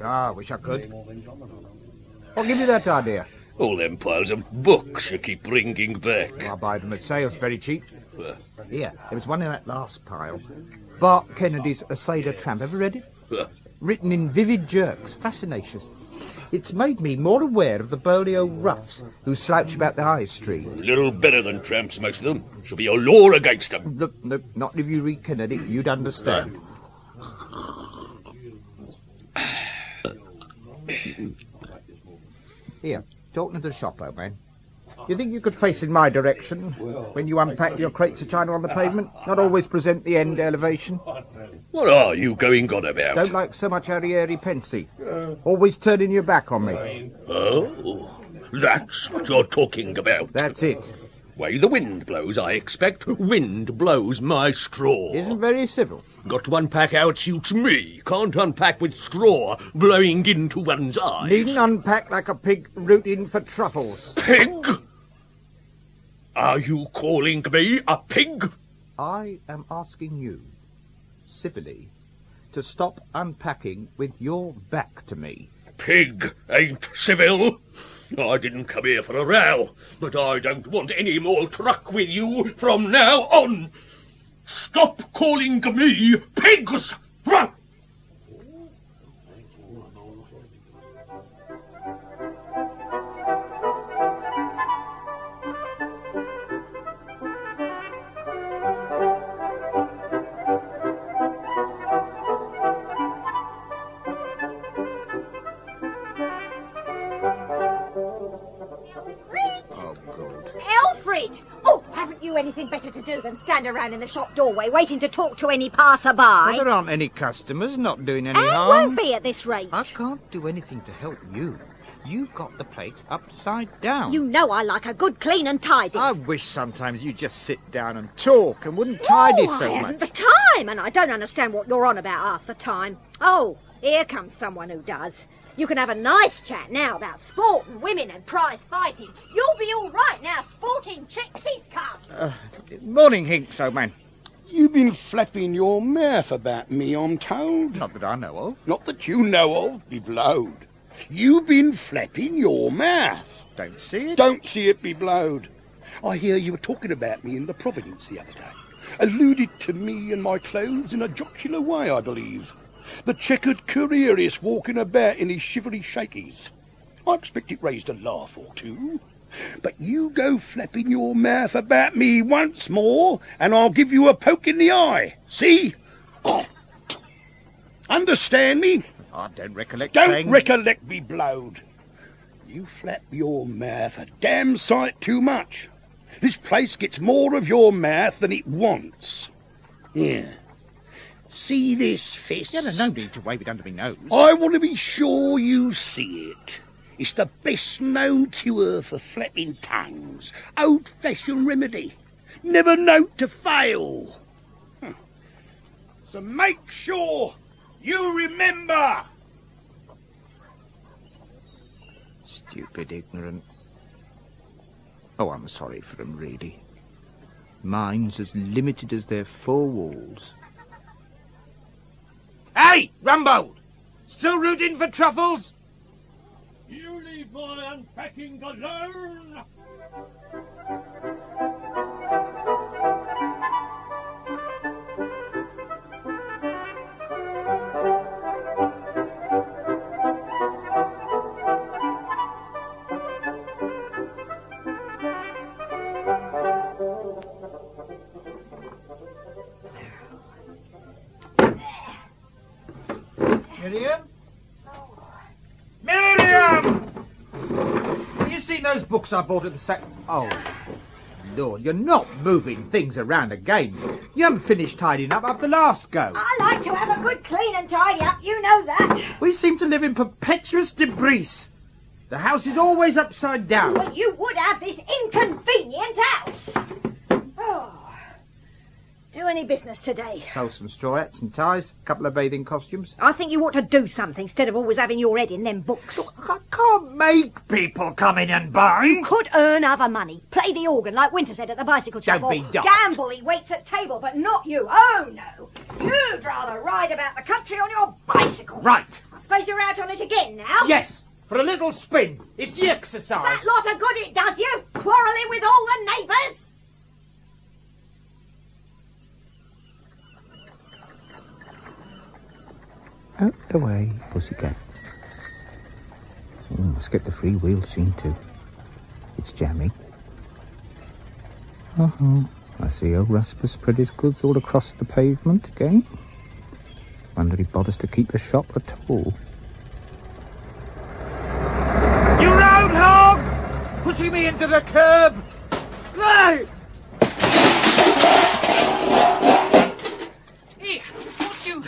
Ah, I wish I could. What give you that idea? All them piles of books you keep bringing back. I buy them at sales very cheap. Here, there was one in that last pile. Bart Kennedy's Asada Tramp. Ever read it? Written in vivid jerks. Fascinations. It's made me more aware of the burly old roughs who slouch about the high street. Little better than tramps, most of them. Should be a law against them. Look, not if you read Kennedy. You'd understand. Here, talking to the shop, old man. You think you could face in my direction when you unpack your crates of china on the pavement? Not always present the end elevation? What are you going on about? Don't like so much airy pensy. Always turning your back on me. Oh, that's what you're talking about. That's it. Way the wind blows, I expect. Wind blows my straw. Isn't very civil. Got to unpack how it suits me. Can't unpack with straw blowing into one's eyes. Needn't unpack like a pig rooting for truffles. Pig? Are you calling me a pig? I am asking you, civilly, to stop unpacking with your back to me. Pig ain't civil. I didn't come here for a row, but I don't want any more truck with you from now on. Stop calling me pigs! Anything better to do than stand around in the shop doorway waiting to talk to any passerby? Well, there aren't any customers, not doing any harm. Won't be at this rate. I can't do anything to help you. You've got the place upside down. You know I like a good clean and tidy. I wish sometimes you'd just sit down and talk and wouldn't tidy so I much. haven't the time, and I don't understand what you're on about half the time. Oh, here comes someone who does. You can have a nice chat now about sport and women and prize fighting. You'll be all right now, sporting chicks, he's come. Morning, Hinks, old man. You've been flapping your mouth about me, I'm told. Not that I know of. Not that you know of, be blowed. You've been flapping your mouth. Don't see it. Don't see it, be blowed. I hear you were talking about me in the Providence the other day. Alluded to me and my clothes in a jocular way, I believe. The checkered careerist walking about in his shivery shakies. I expect it raised a laugh or two. But you go flapping your mouth about me once more, and I'll give you a poke in the eye. See? Oh. Understand me? I don't recollect Don't recollect, be blowed. You flap your mouth a damn sight too much. This place gets more of your mouth than it wants. Yeah. See this fist? Yeah, there's no need to wave it under my nose. I want to be sure you see it. It's the best known cure for flapping tongues. Old-fashioned remedy. Never known to fail. So make sure you remember. Stupid, ignorant. Oh, I'm sorry for them, really. Mine's as limited as their four walls. Hey, Rumbo! Still rooting for truffles? You leave my unpacking alone! Miriam? Miriam! Have you seen those books I bought at the sack? Oh, Lord, you're not moving things around again. You haven't finished tidying up after last go. I like to have a good clean and tidy up, you know that. We seem to live in perpetuous debris. The house is always upside down. But you would have this inconvenient house. Oh. Do any business today? Sold some straw hats and ties, a couple of bathing costumes. I think you ought to do something instead of always having your head in them books. Look, I can't make people come in and buy. You could earn other money. Play the organ like Winter said at the bicycle shop. Don't be daft. Gamble, he waits at table, but not you. Oh, no. You'd rather ride about the country on your bicycle. Right. I suppose suppose you're out on it again now? Yes, for a little spin. It's the exercise. That lot of good it does you, quarrelling with all the neighbours. Out the way, pussycat. Oh, let's get the free wheel seen to. It's jammy. I see old Rasper spread his goods all across the pavement again. Wonder he bothers to keep a shop at all. You roundhog! Pushing me into the curb! Hey! Here, what you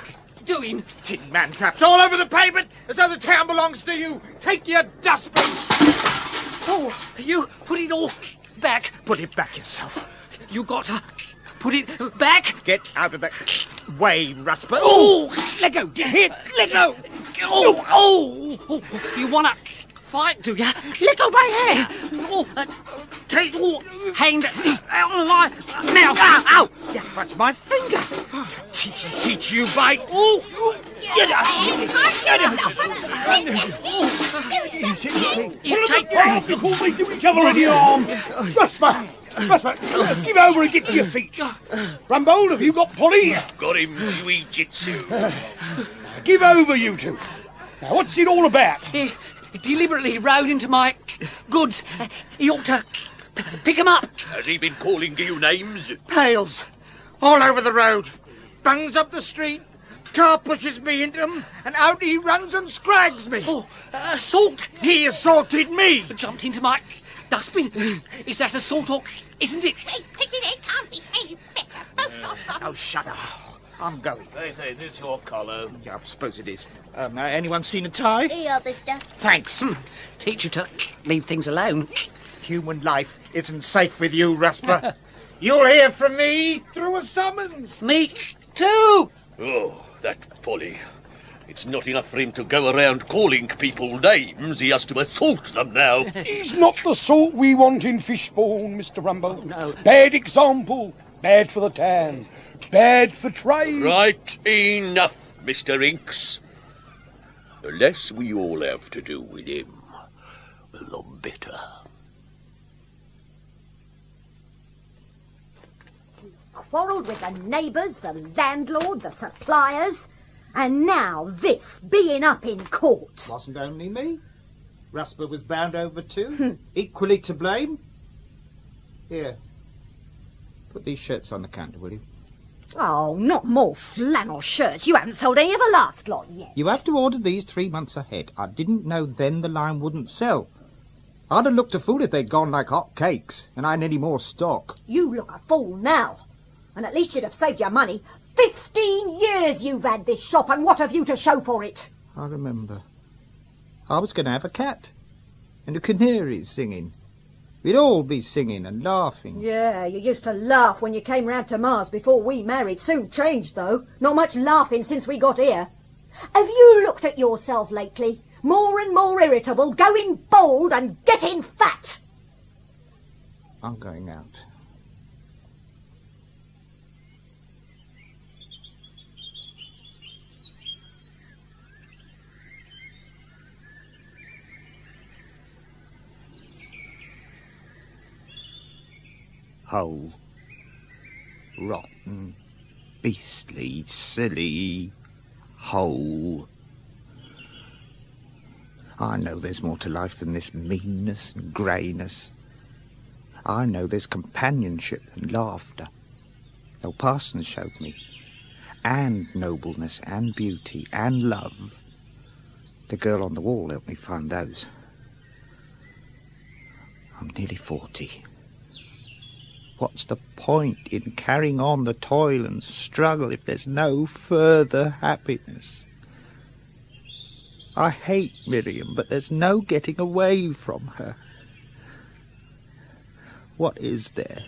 doing? Tin man traps all over the pavement as though the town belongs to you. Take your dustbin! Oh, you put it all back. Put it back yourself. You got to put it back. Get out of the way, Rasper. Oh, let go. Here, let go. Oh, you want to fight, do you? Let go my hair. Oh, take your hand out of my mouth. Ow. Yeah, that's my finger. Teach you bite. Oh, get out. You take care. You call me to each other in the arm. Rasper, give over and get to your feet. Rumbold, have you got Polly? Got him jiu-jitsu. Give over, you two. Now, what's it all about? He deliberately rode into my goods. He ought to pick 'em up. Has he been calling you names? Pails all over the road. Bungs up the street. Car pushes me into him, and out he runs and scrags me. Oh, assault. He assaulted me. Jumped into my dustbin. Is that assault or isn't it? Hey, they can't behave better, both of them. Oh, shut up. I'm going. They say this your collar. Yeah, I suppose it is. Anyone seen a tie? Here, mister. Thanks. Teach you to leave things alone. Human life isn't safe with you, Rasper. You'll hear from me through a summons. Me too. Oh, that Polly. It's not enough for him to go around calling people names. He has to assault them now. He's not the sort we want in Fishbourne, Mr. Rumbold. No. Bad example. Bad for the town. Bad for trade. Right, enough, Mr. Inks. The less we all have to do with him, the better. Quarrelled with the neighbours, the landlord, the suppliers, and now this being up in court. Wasn't only me. Rasper was bound over too. Equally to blame. Here. Put these shirts on the counter, will you? Oh, not more flannel shirts. You haven't sold any of the last lot yet. You have to order these 3 months ahead. I didn't know then the line wouldn't sell. I'd have looked a fool if they'd gone like hot cakes, and I hadn't any more stock. You look a fool now. And at least you'd have saved your money. 15 years you've had this shop, and what have you to show for it? I remember. I was going to have a cat, and the canaries singing. We'd all be singing and laughing. Yeah, you used to laugh when you came round to Mars before we married. Soon changed, though. Not much laughing since we got here. Have you looked at yourself lately? More and more irritable, going bald and getting fat. I'm going out. Hole. Rotten. Beastly. Silly. Hole. I know there's more to life than this meanness and greyness. I know there's companionship and laughter. Though Parsons showed me. And nobleness and beauty and love. The girl on the wall helped me find those. I'm nearly 40. What's the point in carrying on the toil and struggle if there's no further happiness? I hate Miriam, but there's no getting away from her. What is there?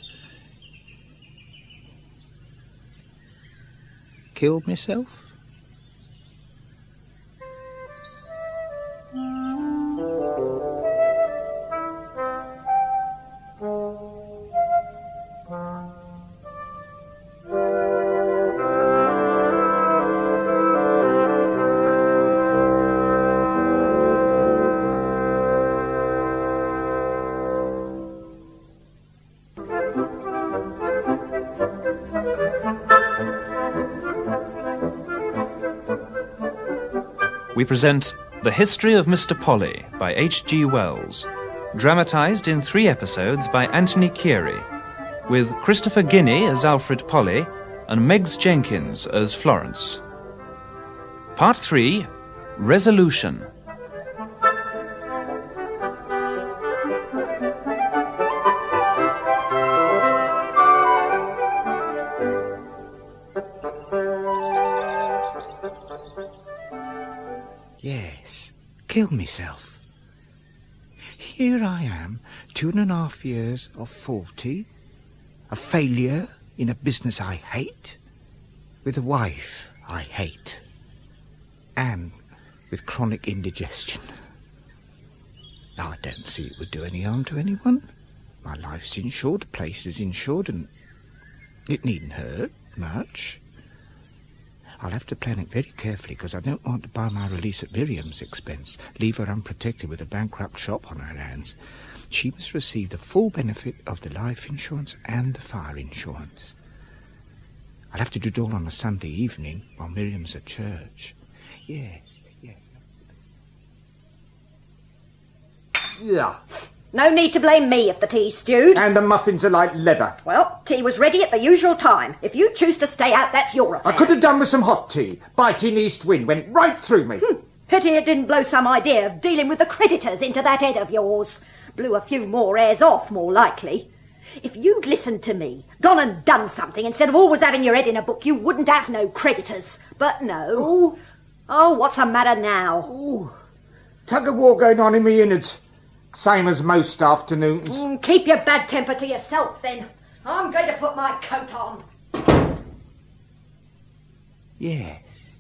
Kill myself? we present The History of Mr Polly by H.G. Wells, dramatised in 3 episodes by Anthony Keary, with Christopher Guinea as Alfred Polly and Meggs Jenkins as Florence. Part 3, Resolution. Yes, kill myself. Here I am, 2.5 years of 40, a failure in a business I hate, with a wife I hate, and with chronic indigestion. I don't see it would do any harm to anyone. My life's insured, the place is insured, and it needn't hurt much. I'll have to plan it very carefully, because I don't want to buy my release at Miriam's expense, leave her unprotected with a bankrupt shop on her hands. She must receive the full benefit of the life insurance and the fire insurance. I'll have to do it all on a Sunday evening while Miriam's at church. Yes. Yeah. No need to blame me if the tea's stewed. And the muffins are like leather. Well, tea was ready at the usual time. If you choose to stay out, that's your affair. I could have done with some hot tea. Biting east wind went right through me. Pity it didn't blow some idea of dealing with the creditors into that head of yours. Blew a few more hairs off, more likely. If you'd listened to me, gone and done something, instead of always having your head in a book, you wouldn't have no creditors. But no. Oh, what's the matter now? Ooh. Tug of war going on in me innards. Same as most afternoons. Keep your bad temper to yourself, then. I'm going to put my coat on. Yes.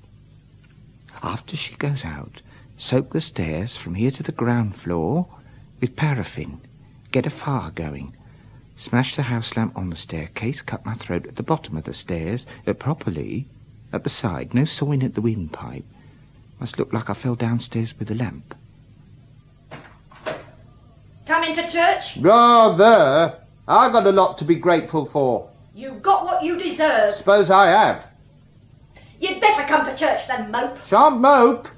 After she goes out, soak the stairs from here to the ground floor with paraffin. Get a fire going. Smash the house lamp on the staircase, cut my throat at the bottom of the stairs, properly, at the side, no sawing at the windpipe. Must look like I fell downstairs with the lamp. Come into church? Rather. I got a lot to be grateful for. You got what you deserve. Suppose I have. You'd better come to church than mope. Shan't mope.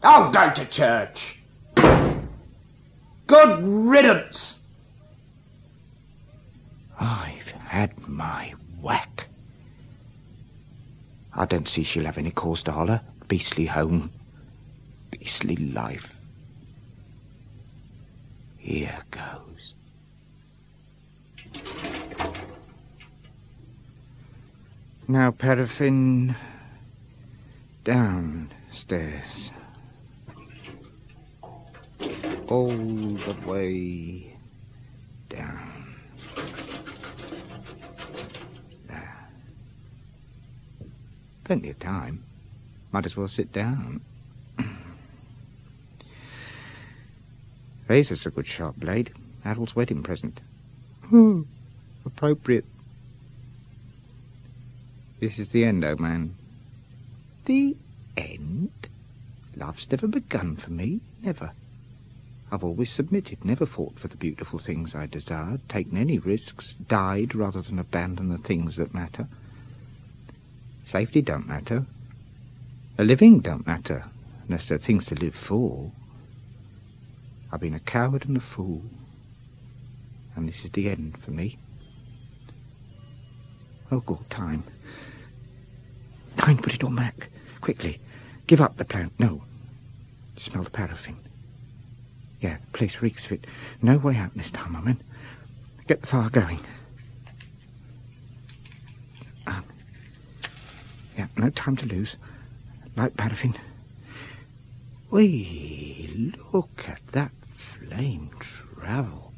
I'll go to church. Good riddance. I've had my whack. I don't see she'll have any cause to holler. Beastly home. Beastly life. Here goes. Now, paraffin, downstairs. All the way down. There. Plenty of time. Might as well sit down. Razor's a good sharp blade. Harold's wedding present. Appropriate. This is the end, old man. The end? Love's never begun for me. Never. I've always submitted, never fought for the beautiful things I desired, taken any risks, died rather than abandon the things that matter. Safety don't matter. A living don't matter, unless there are things to live for. I've been a coward and a fool, and this is the end for me. Oh, God, time. Time, put it on back. Quickly. Give up the plan. No. Smell the paraffin. Yeah, the place reeks of it. No way out this time, I mean. Get the fire going. Yeah, no time to lose. Light paraffin. Wee, look at that flame travel.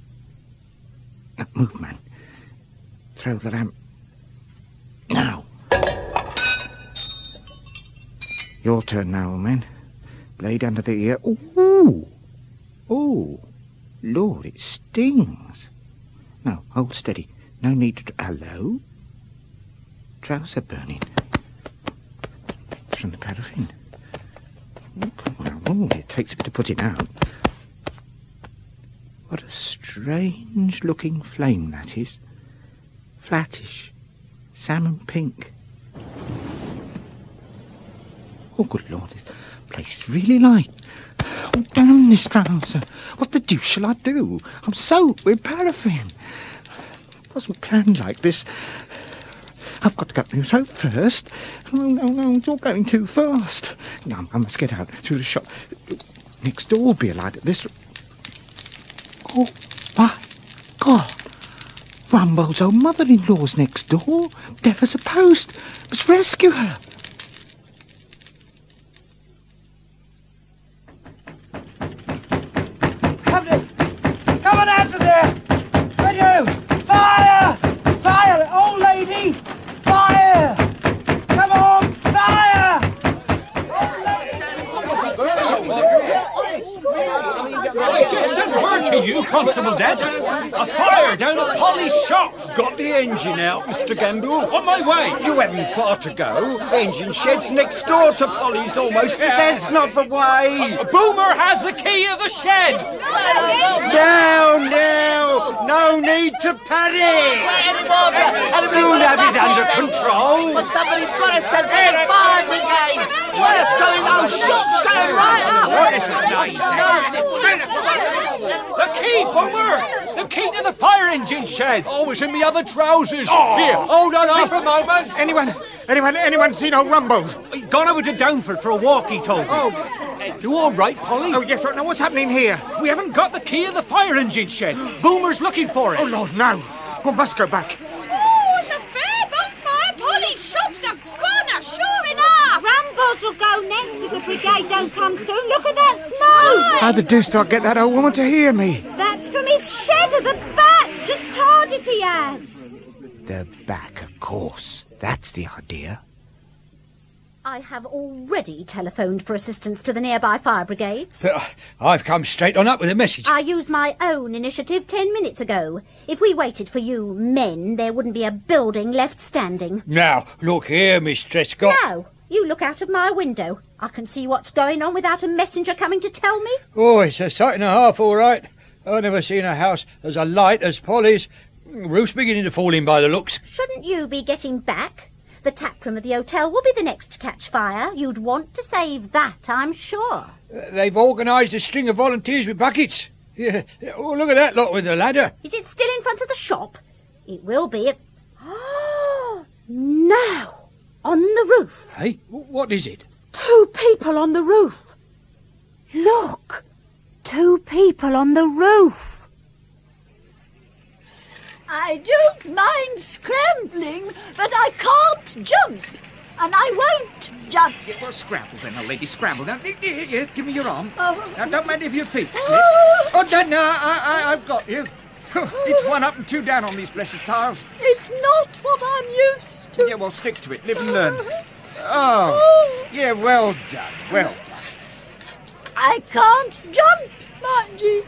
Now, move, man. Throw the lamp. Now. Your turn now, old man. Blade under the ear. Ooh! Oh, Lord, it stings. No, hold steady. No need to... Hello? Trouser burning. From the paraffin. Oh, it takes a bit to put it out. What a strange-looking flame that is. Flattish. Salmon pink. Oh, good Lord, this place is really light. Oh, damn this trouser. What the deuce shall I do? I'm soaked with paraffin. It wasn't planned like this. I've got to go through soap first. Oh, no, it's all going too fast. No, I must get out through the shop. Next door will be a light at this... Oh, my God. Rumbold's old mother-in-law's next door. Deaf as a post. Must rescue her. Come on out of there! Will you? Fire! Fire! Old lady! Fire! Come on! Fire! I just sent word to you, Constable Dad. A fire down at Polly's shop. Got the engine out, Mr. Gamble. On my way. You haven't far to go. Engine shed's next door to Polly's almost. That's not the way. Boomer has the key of the shed. Now, no need to panic. Soon have it under control. But somebody's got to send for the fire brigade! What's going on? Shots going right up! The key, Boomer. The key to the fire engine shed. Oh, it's in the other trousers. Here, hold on half a moment. Anyone seen old Rumbold? He's gone over to Downford for a walk, he told me. Oh. You all right, Polly? Oh, yes, now what's happening here? We haven't got the key of the fire engine shed. Boomer's looking for it. Oh, Lord, no. I must go back. Oh, it's a fair bonfire. Polly's shops are gone, sure enough. Rumbold's will go next if the brigade don't come soon. Look at that smoke. How the deuce do I get that old woman to hear me? That's from his shed at the back. Just tarred it he has. The back, of course. That's the idea. I have already telephoned for assistance to the nearby fire brigades. I've come straight on up with a message. I used my own initiative 10 minutes ago. If we waited for you men, there wouldn't be a building left standing. Now, look here, Miss Trescott. No, you look out of my window. I can see what's going on without a messenger coming to tell me. Oh, it's a sight and a half, all right. I've never seen a house as alight as Polly's. Roof's beginning to fall in by the looks. Shouldn't you be getting back? The taproom of the hotel will be the next to catch fire. You'd want to save that, I'm sure. They've organised a string of volunteers with buckets. Yeah. Oh, look at that lot with the ladder. Is it still in front of the shop? It will be if... Oh, no! On the roof. Hey, what is it? 2 people on the roof. Look! 2 people on the roof. I don't mind scrambling, but I can't jump. And I won't jump. Yeah, well, scramble then, old lady, scramble. Now, here, give me your arm. Oh. Now, don't mind if your feet slip. Oh, no, I've got you. It's 1 up and 2 down on these blessed tiles. It's not what I'm used to. Yeah, well, stick to it. Live and learn. Oh, yeah, well done, well done. I can't jump, mind you.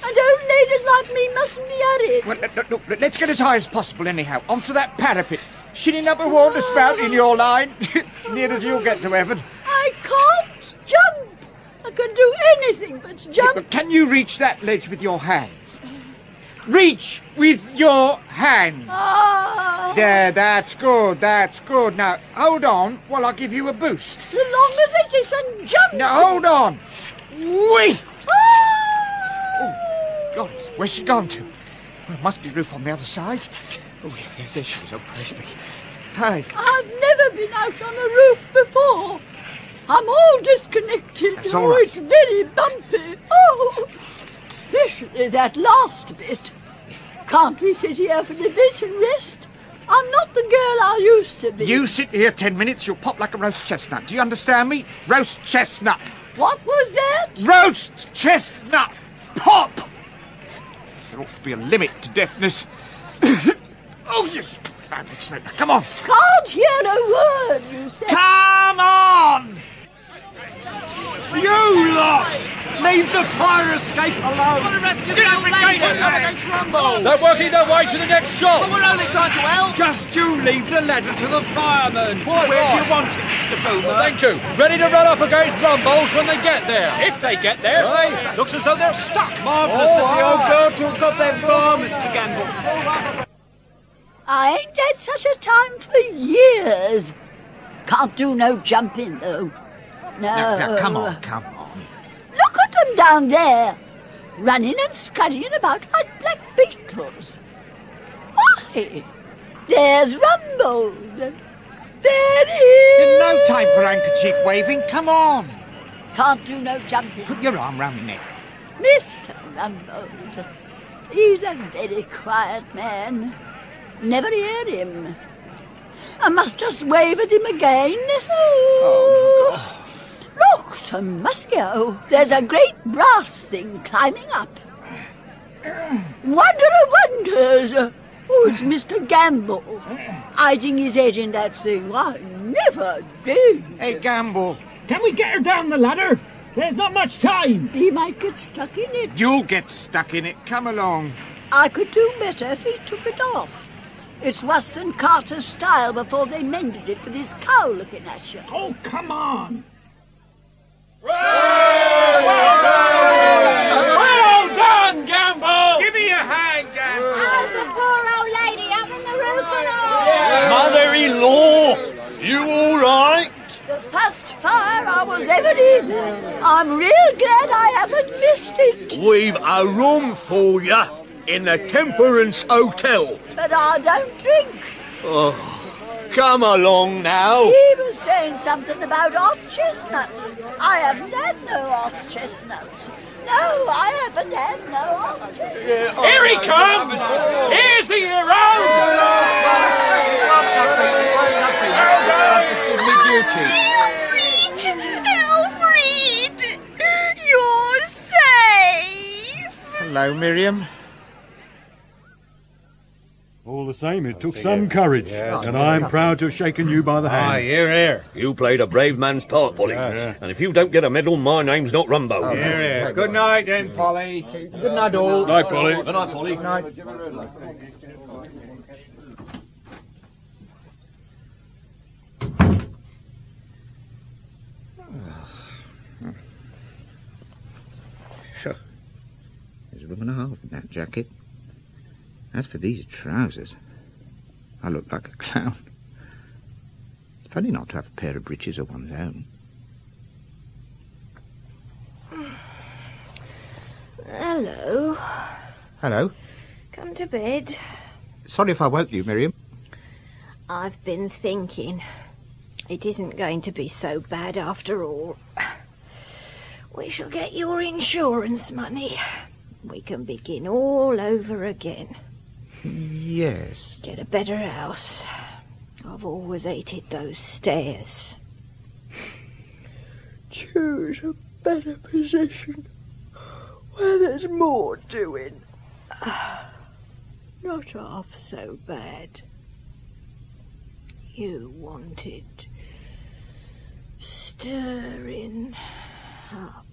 And old ladies like me mustn't be at it. Well, look, let's get as high as possible anyhow. Onto that parapet. Shinning up a water spout in your line. Near as you'll get to heaven. I can't jump. I can do anything but jump. Yeah, but can you reach that ledge with your hands? Reach with your hands. Ah. There, that's good. Now, hold on while I give you a boost. So long as it isn't jump. Now, hold on. Wait. God, where's she gone to? Well, it must be roof on the other side. Oh, yeah, there she is. Oh, praise be. Hey. I've never been out on a roof before. I'm all disconnected. That's all right. It's very bumpy. Oh, especially that last bit. Can't we sit here for a bit and rest? I'm not the girl I used to be. You sit here 10 minutes, you'll pop like a roast chestnut. Do you understand me? Roast chestnut. What was that? Roast chestnut. Pop! There ought to be a limit to deafness. Oh, yes. Family smoker. Come on. Can't hear a word you say. Come on! You lot! Leave the fire escape alone! What a rescue the old lady! Against Rumbold! They're working their way to the next shop. But we're only trying to help! Just you leave the ladder to the firemen! Quite Where do right. you want it, Mr. Boomer? Thank you. Ready to run up against Rumbold's when they get there. If they get there. Aye. Looks as though they're stuck. Marvellous of the old girl to have got there far, Mr. Gamble. I ain't had such a time for years. Can't do no jumping, though. No, come on, come on. Look at them down there, running and scurrying about like black beetles. Why, there's Rumbold. There he is. No time for handkerchief waving, come on. Can't do no jumping. Put your arm round my neck. Mr. Rumbold. He's a very quiet man. Never hear him. I must just wave at him again. Oh, Look, Sir Muscio, there's a great brass thing climbing up. Wonder of wonders! Who's Mr. Gamble? Hiding his head in that thing. I never did. Hey, Gamble. Can we get her down the ladder? There's not much time. He might get stuck in it. You'll get stuck in it. Come along. I could do better if he took it off. It's worse than Carter's style before they mended it with his cow looking at you. Oh, come on. Well done, Gamble! Give me a hand, Gamble. How's the poor old lady up in the roof and all? Mother-in-law, you all right? The first fire I was ever in. I'm real glad I haven't missed it. We've a room for you in the Temperance Hotel. But I don't drink. Oh, come along now. He was saying something about hot chestnuts. I haven't had no hot chestnuts. No, I haven't had no hot chestnuts. Here he comes! Here's the hero! I've just done my duty. Alfred! You're safe! Hello, Miriam. All the same, it took some courage, and I'm proud to have shaken you by the hand. Hear, hear. You played a brave man's part, Polly. And if you don't get a medal, my name's not Rumbo. Hear, hear. Good night, then, Polly. Good night, all. Night, Polly. Good night, Polly. Good night. Sure. There's a room and a half in that jacket. As for these trousers, I look like a clown. It's funny not to have a pair of breeches of one's own. Hello. Hello. Come to bed. Sorry if I woke you, Miriam. I've been thinking. It isn't going to be so bad after all. We shall get your insurance money. We can begin all over again. Yes. Get a better house. I've always hated those stairs. Choose a better position where there's more doing. Not half so bad. You wanted stirring up.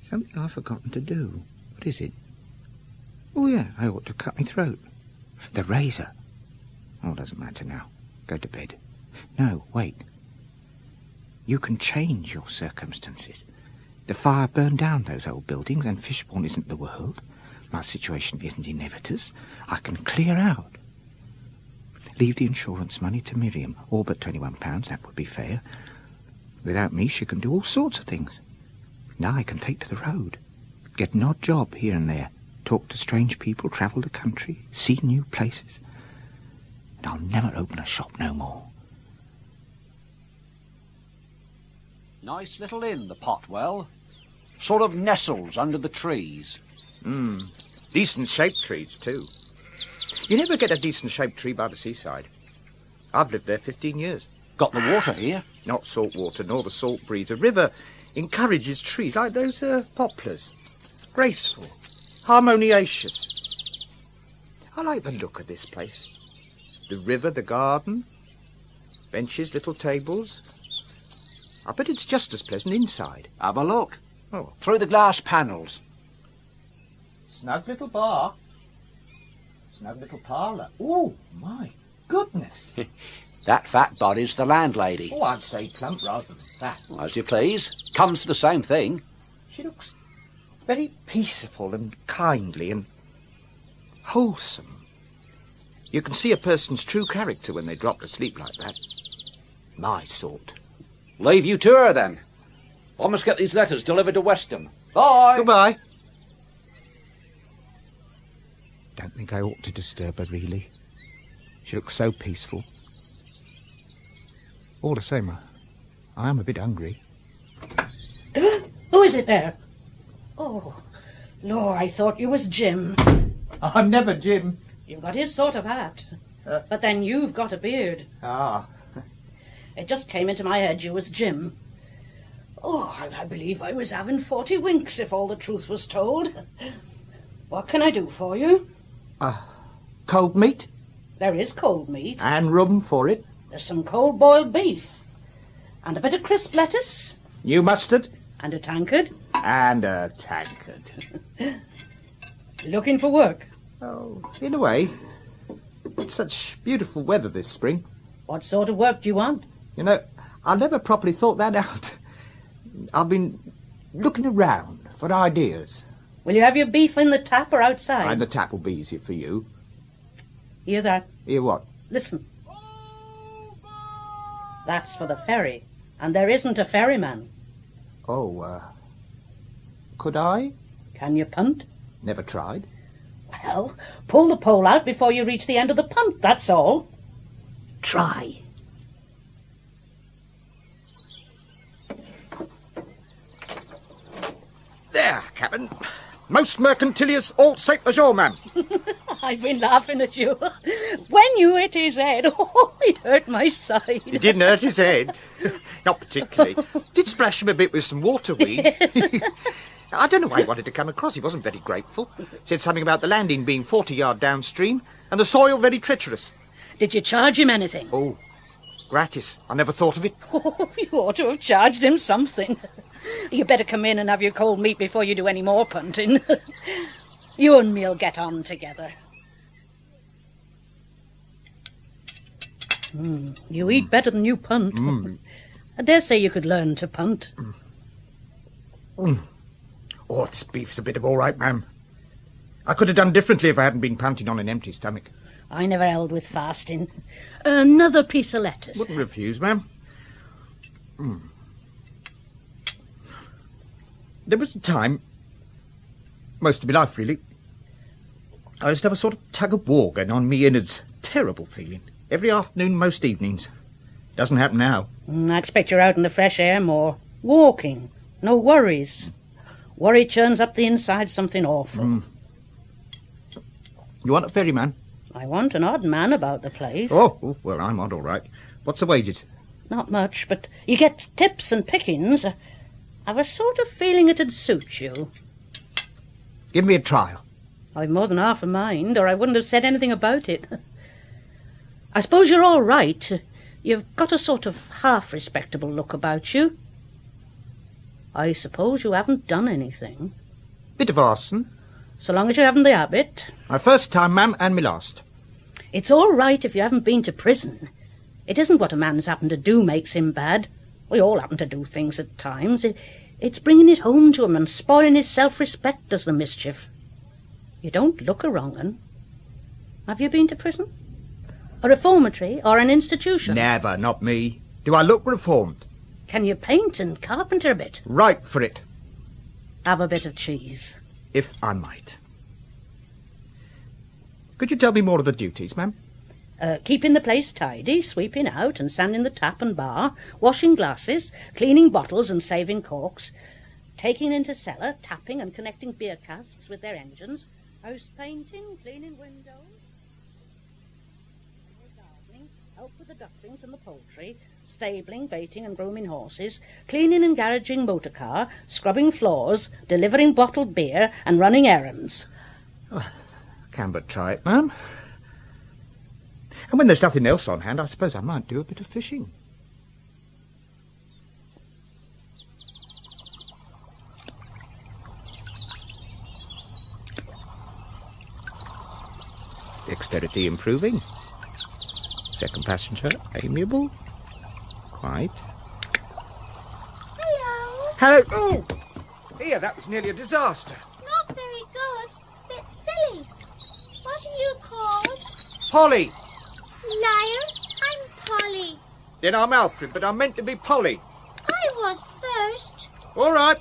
Something I've forgotten to do. What is it? Oh, yeah, I ought to cut my throat. The razor. Oh, doesn't matter now. Go to bed. No, wait. You can change your circumstances. The fire burned down those old buildings, and Fishbourne isn't the world. My situation isn't inevitous. I can clear out. Leave the insurance money to Miriam. All but £21, that would be fair. Without me, she can do all sorts of things. Now I can take to the road. Get an odd job here and there. Talk to strange people, travel the country, see new places. And I'll never open a shop no more. Nice little inn, the Potwell. Sort of nestles under the trees. Decent shaped trees, too. You never get a decent shaped tree by the seaside. I've lived there 15 years. Got the water here? Not salt water, nor the salt breeze. A river encourages trees like those poplars. Graceful, harmonious. I like the look of this place. The river, the garden, benches, little tables. I bet it's just as pleasant inside. Have a look. Oh. Through the glass panels. Snug little bar. Snug little parlour. Oh, my goodness. That fat body's the landlady. Oh, I'd say plump rather than fat. As you please. Comes to the same thing. She looks very peaceful and kindly and wholesome. You can see a person's true character when they drop to sleep like that. my sort. Leave you to her, then. I must get these letters delivered to Westham. Bye. Goodbye. Don't think I ought to disturb her, really. She looks so peaceful. All the same, I am a bit hungry. Who is it there? Oh, Lord, I thought you was Jim. I'm never Jim. You've got his sort of hat. But then you've got a beard. Ah. It just came into my head you was Jim. Oh, I believe I was having 40 winks if all the truth was told. What can I do for you? Cold meat? There is cold meat. And rum for it? There's some cold boiled beef. And a bit of crisp lettuce. New mustard? And a tankard. And a tankard. Looking for work? Oh, in a way. It's such beautiful weather this spring. What sort of work do you want? You know, I never properly thought that out. I've been looking around for ideas. Will you have your beef in the tap or outside? And the tap will be easier for you. Hear that? Hear what? Listen. That's for the ferry. And there isn't a ferryman. Oh, could I? Can you punt? Never tried. Well, pull the pole out before you reach the end of the punt, that's all. Try. There, Captain. Most mercantilious Alt Saint Leger, ma'am. I've been laughing at you. When you hit his head, oh, it hurt my side. It didn't hurt his head. Not particularly. Did splash him a bit with some waterweed. I don't know why he wanted to come across. He wasn't very grateful. Said something about the landing being 40 yards downstream and the soil very treacherous. Did you charge him anything? Oh, gratis. I never thought of it. Oh, you ought to have charged him something. You better come in and have your cold meat before you do any more punting. You and me'll get on together. You eat better than you punt. I dare say you could learn to punt. Oh, this beef's a bit of all right, ma'am. I could have done differently if I hadn't been punting on an empty stomach. I never held with fasting. Another piece of lettuce. Wouldn't refuse, ma'am. There was a time, most of my life really, I used to have a sort of tug-of-war going on me innards. Terrible feeling. Every afternoon, most evenings. Doesn't happen now. I expect you're out in the fresh air more. Walking. No worries. Worry churns up the inside something awful. You want a ferryman? I want an odd man about the place. Oh, well, I'm odd all right. What's the wages? Not much, but you get tips and pickings. I've a sort of feeling it'd suit you. Give me a trial. I've more than half a mind, or I wouldn't have said anything about it. I suppose you're all right. You've got a sort of half-respectable look about you. I suppose you haven't done anything. Bit of arson. So long as you haven't the habit. My first time, ma'am, and my last. It's all right if you haven't been to prison. It isn't what a man's happened to do makes him bad. We all happen to do things at times. It's bringing it home to him and spoiling his self-respect does the mischief. You don't look a wrong un. Have you been to prison? A reformatory or an institution? Never, not me. Do I look reformed? Can you paint and carpenter a bit? Right for it. Have a bit of cheese. If I might. Could you tell me more of the duties, ma'am? Keeping the place tidy, sweeping out and sanding the tap and bar, washing glasses, cleaning bottles and saving corks, taking into cellar, tapping and connecting beer casks with their engines, house painting, cleaning windows, gardening, help with the ducklings and the poultry, stabling, baiting and grooming horses, cleaning and garaging motor car, scrubbing floors, delivering bottled beer and running errands. Can but try it, ma'am. And when there's nothing else on hand, I suppose I might do a bit of fishing. Dexterity improving. Second passenger, amiable. Quite. Hello. Hello. Oh! Here, that was nearly a disaster. Not very good. Bit silly. What are you called? Polly! Liar, I'm Polly. Then I'm Alfred, but I'm meant to be Polly. I was first. All right.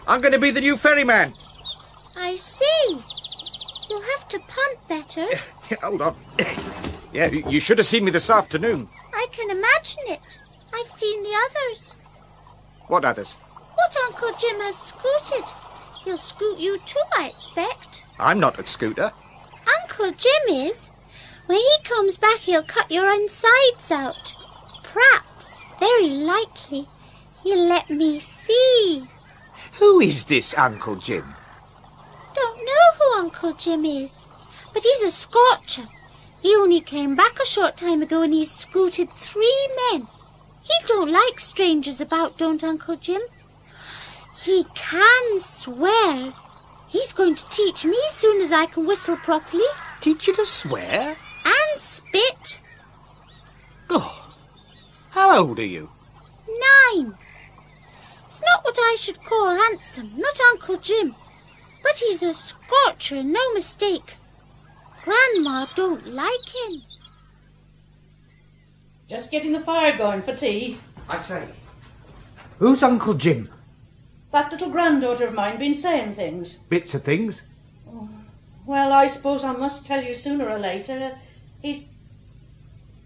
I'm going to be the new ferryman. I see. You'll have to punt better. Hold on. Yeah, you should have seen me this afternoon. I can imagine it. I've seen the others. What others? What Uncle Jim has scooted. He'll scoot you too, I expect. I'm not a scooter. Uncle Jim is. When he comes back, he'll cut your insides out. Perhaps, very likely, he'll let me see. Who is this Uncle Jim? Don't know who Uncle Jim is, but he's a scorcher. He only came back a short time ago and he's scooted 3 men. He don't like strangers about, don't Uncle Jim? He can swear. He's going to teach me as soon as I can whistle properly. Teach you to swear? And spit. Oh, how old are you? 9. It's not what I should call handsome, not Uncle Jim. But he's a scorcher, no mistake. Grandma don't like him. Just getting the fire going for tea. I say, who's Uncle Jim? That little granddaughter of mine been saying things. Bits of things. Well, I suppose I must tell you sooner or later.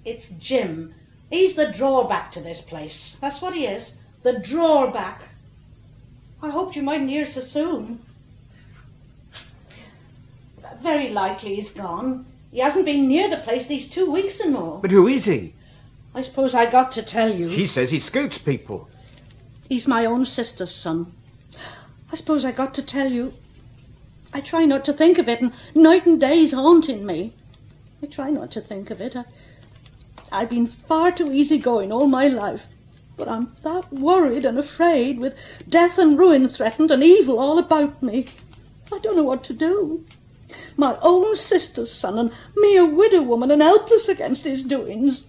It's Jim. He's the drawback to this place. That's what he is. The drawback. I hoped you mightn't hear so soon. Very likely he's gone. He hasn't been near the place these 2 weeks and more. But who is he? I suppose I got to tell you. She says he scoots people. He's my own sister's son. I suppose I got to tell you. I try not to think of it, and night and day's haunting me. I try not to think of it. I've been far too easygoing all my life, but I'm that worried and afraid, with death and ruin threatened and evil all about me. I don't know what to do. My own sister's son, and me a widow woman and helpless against his doings.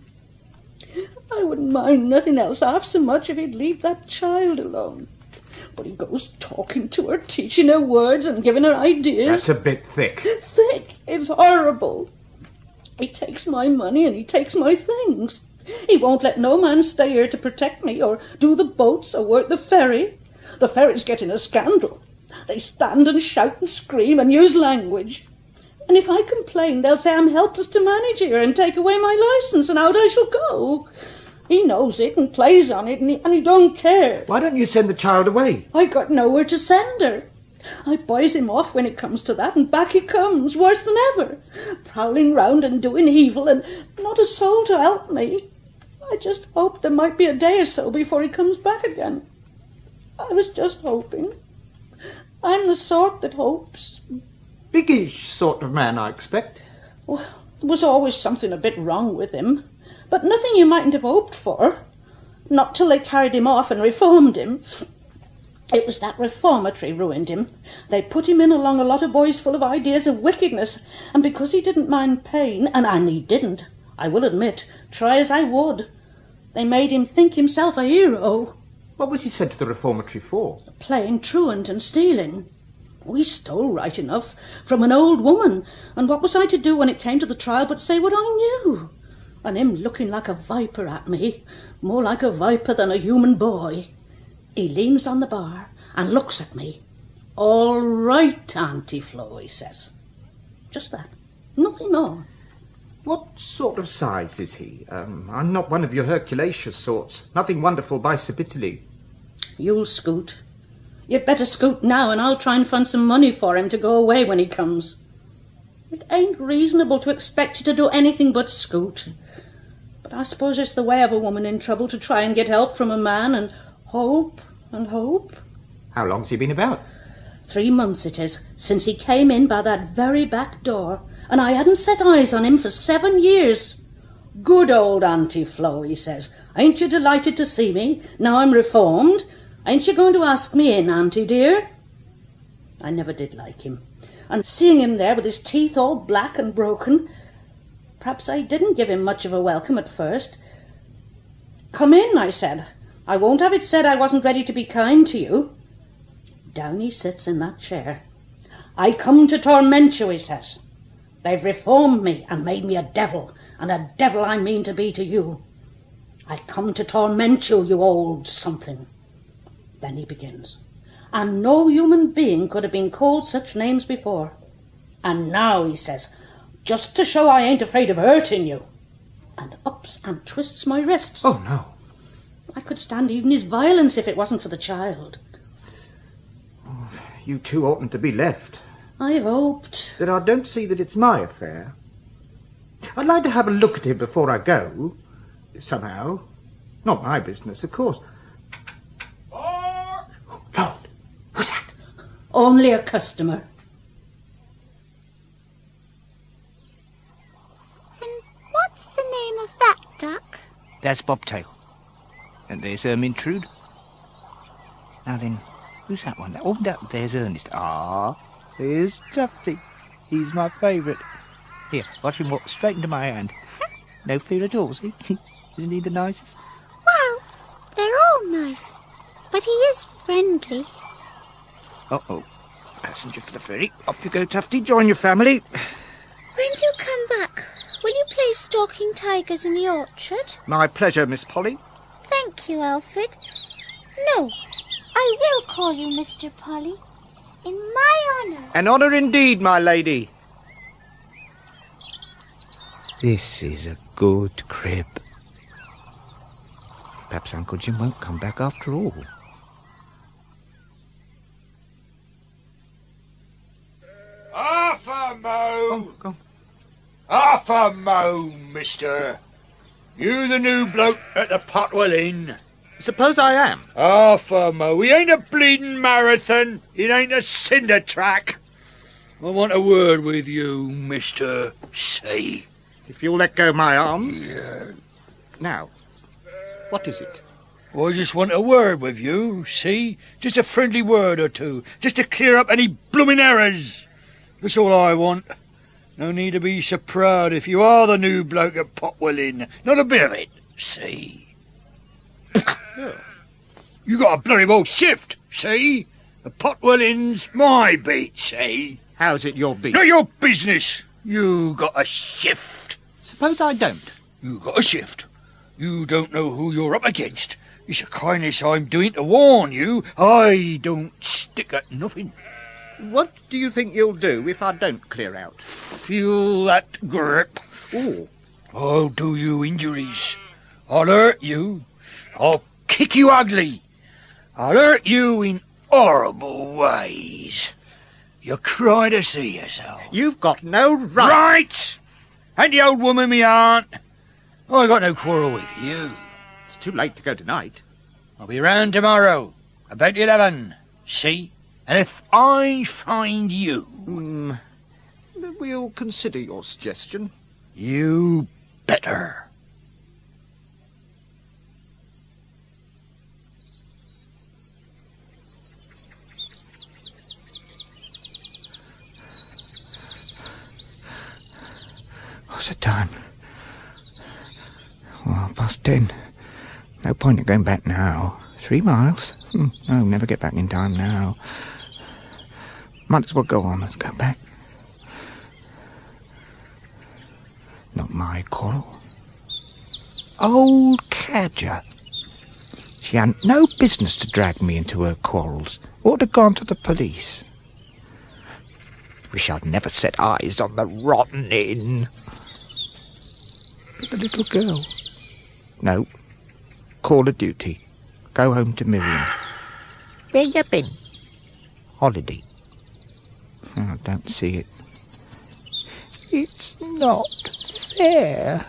I wouldn't mind nothing else half so much if he'd leave that child alone. But he goes talking to her, teaching her words and giving her ideas. That's a bit thick. Thick? It's horrible. He takes my money and he takes my things. He won't let no man stay here to protect me or do the boats or work the ferry. The ferry's getting a scandal. They stand and shout and scream and use language. And if I complain, they'll say I'm helpless to manage here and take away my licence and out I shall go. He knows it and plays on it, and he don't care. Why don't you send the child away? I got nowhere to send her. I buys him off when it comes to that, and back he comes, worse than ever, prowling round and doing evil, and not a soul to help me. I just hoped there might be a day or so before he comes back again. I was just hoping. I'm the sort that hopes. Biggish sort of man, I expect. Well, there was always something a bit wrong with him, but nothing you mightn't have hoped for. Not till they carried him off and reformed him. It was that reformatory ruined him. They put him in along a lot of boys full of ideas of wickedness, and because he didn't mind pain, and he didn't, I will admit, try as I would, they made him think himself a hero. What was he sent to the reformatory for? Playing truant and stealing. We stole right enough from an old woman, and what was I to do when it came to the trial but say what I knew? And him looking like a viper at me, more like a viper than a human boy. He leans on the bar and looks at me. "All right, Auntie Flo," he says. Just that, nothing more. What sort of size is he? I'm not one of your Herculaceous sorts. Nothing wonderful by Sibitally. You'll scoot. You'd better scoot now, and I'll try and find some money for him to go away when he comes. It ain't reasonable to expect you to do anything but scoot. But I suppose it's the way of a woman in trouble to try and get help from a man and hope and hope. How long's he been about? 3 months it is, since he came in by that very back door, and I hadn't set eyes on him for 7 years. "Good old Auntie Flo," he says. "Ain't you delighted to see me, now I'm reformed? Ain't you going to ask me in, Auntie dear?" I never did like him, and seeing him there with his teeth all black and broken, perhaps I didn't give him much of a welcome at first. "Come in," I said. "I won't have it said I wasn't ready to be kind to you." Down he sits in that chair. "I come to torment you," he says. "They've reformed me and made me a devil, and a devil I mean to be to you. I come to torment you, you old something. Then he begins. And no human being could have been called such names before. And now, he says, just to show I ain't afraid of hurting you. And ups and twists my wrists. Oh, no. I could stand even his violence if it wasn't for the child. Oh, you two oughtn't to be left. I've hoped. But I don't see that it's my affair. I'd like to have a look at him before I go. Somehow. Not my business, of course. Lord, who's that? Only a customer. And what's the name of that duck? That's Bobtail. And there's Ermintrude. Now then, who's that one? Oh, there's Ernest. Ah, there's Tufty. He's my favourite. Here, watch him walk straight into my hand. No fear at all, see? Isn't he the nicest? Well, they're all nice, but he is friendly. Uh-oh. Passenger for the ferry. Off you go, Tufty. Join your family. When do you come back? Will you play stalking tigers in the orchard? My pleasure, Miss Polly. Thank you, Alfred. No, I will call you Mr. Polly. In my honour. An honour indeed, my lady. This is a good crib. Perhaps Uncle Jim won't come back after all. Half a mo! Oh, go on. Half a mo, mister. You the new bloke at the Potwell Inn? Suppose I am. Half a mo. We ain't a bleeding marathon. It ain't a cinder track. I want a word with you, Mr. C. If you'll let go my arm. Yeah. Now, what is it? I just want a word with you, see? Just a friendly word or two. Just to clear up any blooming errors. That's all I want. No need to be so proud if you are the new bloke at Potwell Inn. Not a bit of it, see? Yeah. You got a bloody well shift, see? The Potwell Inn's my beat, see? How's it your beat? Not your business. You got a shift. Suppose I don't. You got a shift. You don't know who you're up against. It's a kindness I'm doing to warn you. I don't stick at nothing. What do you think you'll do if I don't clear out? Feel that grip. Oh. I'll do you injuries. I'll hurt you. I'll kick you ugly. I'll hurt you in horrible ways. You cry to see yourself. You've got no right. Right! Ain't the old woman me aunt? I got no quarrel with you. It's too late to go tonight. I'll be round tomorrow, about 11. See? And if I find you... We'll consider your suggestion. You better. What's the time? Well, 10:30. No point in going back now. 3 miles? No, never get back in time now. Might as well go on. Let's go back. Not my quarrel. Old cadger. She hadn't no business to drag me into her quarrels. Ought to have gone to the police. Wish I'd never set eyes on the rotten inn. But the little girl... No. Call of duty. Go home to Miriam. Where you been? Holiday. Oh, I don't see it. It's not fair.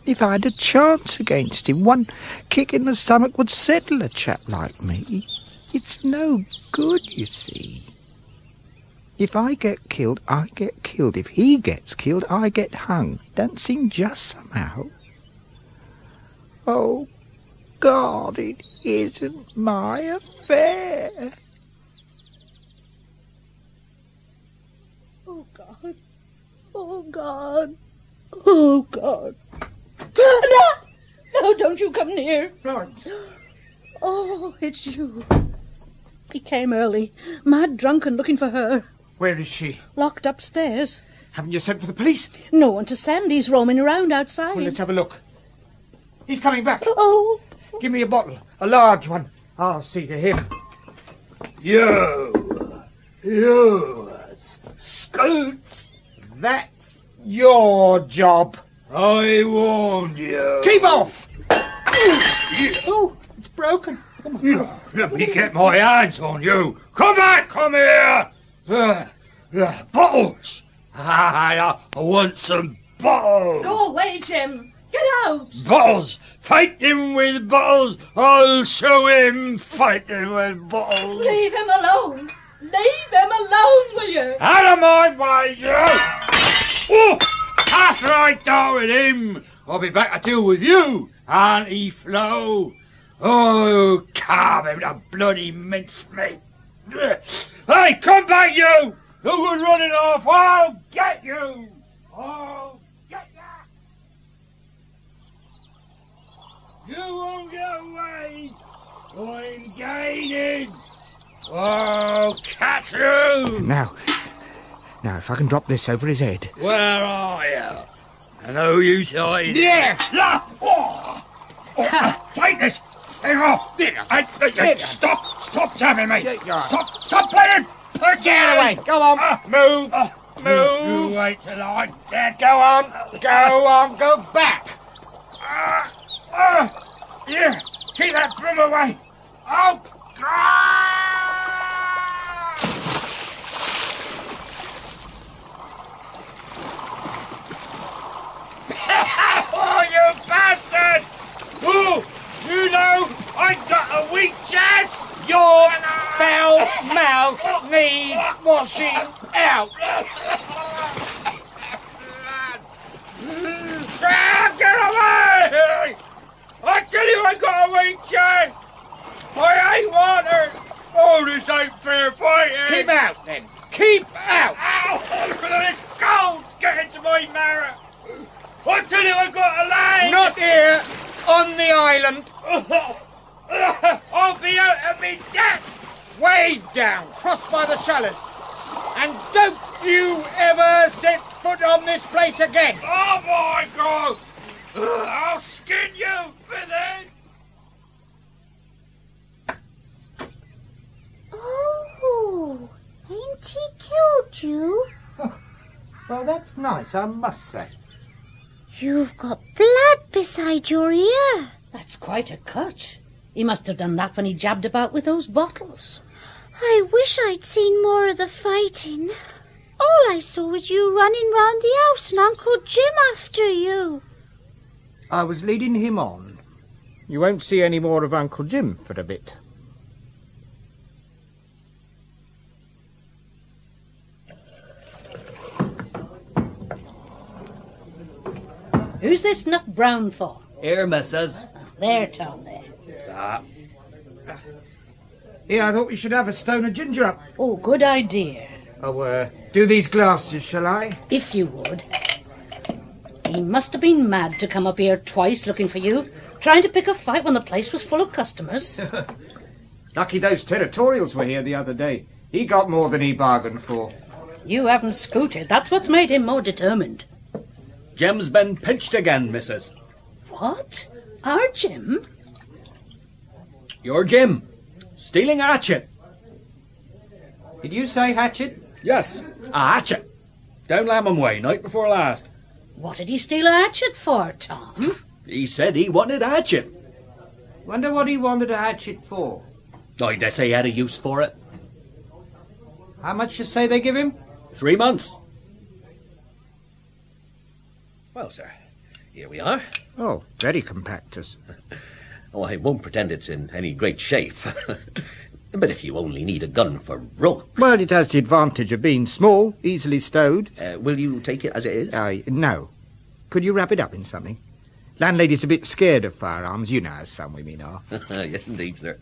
If I had a chance against him, one kick in the stomach would settle a chap like me. It's no good, you see. If I get killed, I get killed. If he gets killed, I get hung. Don't seem just somehow. Oh, God, it isn't my affair. Oh, God. Oh, God. Oh, God. No! No, don't you come near. Florence. Oh, it's you. He came early, mad drunk and looking for her. Where is she? Locked upstairs. Haven't you sent for the police? No one to send. He's roaming around outside. Well, let's have a look. He's coming back. Oh. Give me a bottle, a large one. I'll see to him. You, Scoot. That's your job. I warned you. Keep off! Oh, it's broken. Let me get my hands on you. Come back, come here. Bottles. I want some bottles. Go away, Jim. Get out. Bottles. Fighting with bottles. I'll show him fighting with bottles. Leave him alone. Leave him alone, will you? Out of my way, you! Oh, after I dealt with him, I'll be back to deal with you, Auntie Flo. Oh, carve him to bloody mincemeat. Hey, come back, you! Who was running off? I'll get you! I'll get you! You won't get away! I'm gaining! Oh, catch you! Now, if I can drop this over his head. Where are you? I know you hiding. Yeah! Take this thing off! Stop jamming me! Stop playing! Get away! Go on! Move! Move! You wait till I'm dead! Go on! Go back! Yeah! Keep that broom away! Oh, oh, you bastard! Oh, you know I got a weak chest! Your foul mouth needs washing out! Get away! I tell you I got a weak chest! I ain't water! Oh, this ain't fair fighting! Keep out, then! Keep out! Ow! This cold's getting to my marrow! I tell you I got a leg! Not here! On the island! I'll be out of me depths! Way down, cross by the shallows. And don't you ever set foot on this place again! Oh my God! I'll skin you for this! Oh, ain't he killed you? Well, that's nice, I must say. You've got blood beside your ear. That's quite a cut. He must have done that when he jabbed about with those bottles. I wish I'd seen more of the fighting. All I saw was you running round the house and Uncle Jim after you. I was leading him on. You won't see any more of Uncle Jim for a bit. Who's this nut brown for? Here, missus. There, Tom, there. Here, I thought we should have a stone of ginger up. Oh, good idea. Oh, do these glasses, shall I? If you would. He must have been mad to come up here twice looking for you, trying to pick a fight when the place was full of customers. Lucky those territorials were here the other day. He got more than he bargained for. You haven't scooted. That's what's made him more determined. Jim's been pinched again, missus. What? Our Jim? Your Jim. Stealing a hatchet. Did you say hatchet? Yes, a hatchet. Down Lamham Way, night before last. What did he steal a hatchet for, Tom? He said he wanted a hatchet. Wonder what he wanted a hatchet for. I dare say he had a use for it. How much you say they give him? 3 months. Well, sir, here we are. Oh, very compactus. Oh, I won't pretend it's in any great shape. But if you only need a gun for rope... Well, it has the advantage of being small, easily stowed. Will you take it as it is? No. Could you wrap it up in something? Landlady's a bit scared of firearms. You know how some women are. Yes, indeed, sir.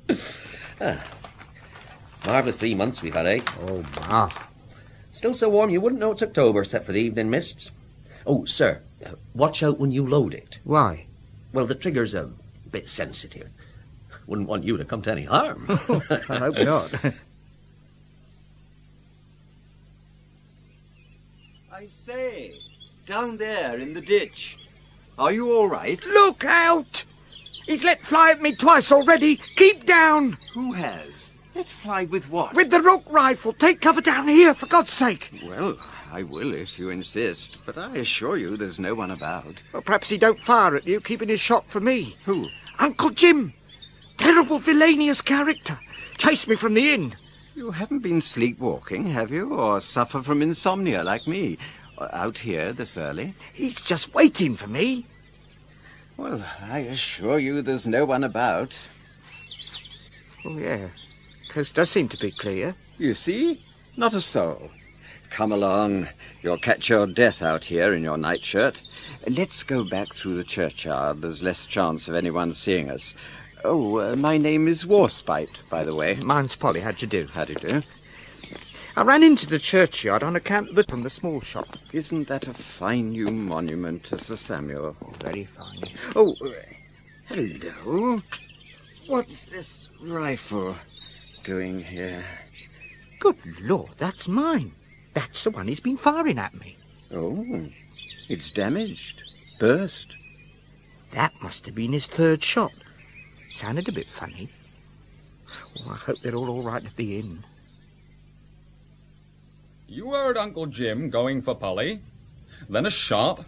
Marvellous 3 months we've had, eh? Oh, ma. Still so warm you wouldn't know it's October, except for the evening mists. Oh, sir, watch out when you load it. Why? Well, the trigger's a bit sensitive. Wouldn't want you to come to any harm. I hope not. I say, down there in the ditch. Are you all right? Look out! He's let fly at me twice already. Keep down. Who has? Let fly with what? With the rook rifle. Take cover down here, for God's sake. Well, I will if you insist, but I assure you there's no one about. Well, perhaps he don't fire at you, keeping his shot for me. Who? Uncle Jim. Terrible villainous character. Chased me from the inn. You haven't been sleepwalking, have you? Or suffer from insomnia like me? Out here this early? He's just waiting for me. Well, I assure you there's no one about. Oh, yeah. Coast does seem to be clear. You see? Not a soul. Come along. You'll catch your death out here in your nightshirt. Let's go back through the churchyard. There's less chance of anyone seeing us. Oh, my name is Warspite, by the way. Mine's Polly. How'd you do? How do you do? I ran into the churchyard on account of from the small shop. Isn't that a fine new monument to Sir Samuel? Very fine. Oh, hello. What's this rifle doing here? Good Lord, that's mine. That's the one he's been firing at me. Oh, it's damaged. Burst. That must have been his third shot. Sounded a bit funny. Oh, I hope they're all right at the inn. You heard Uncle Jim going for Polly, then a shot.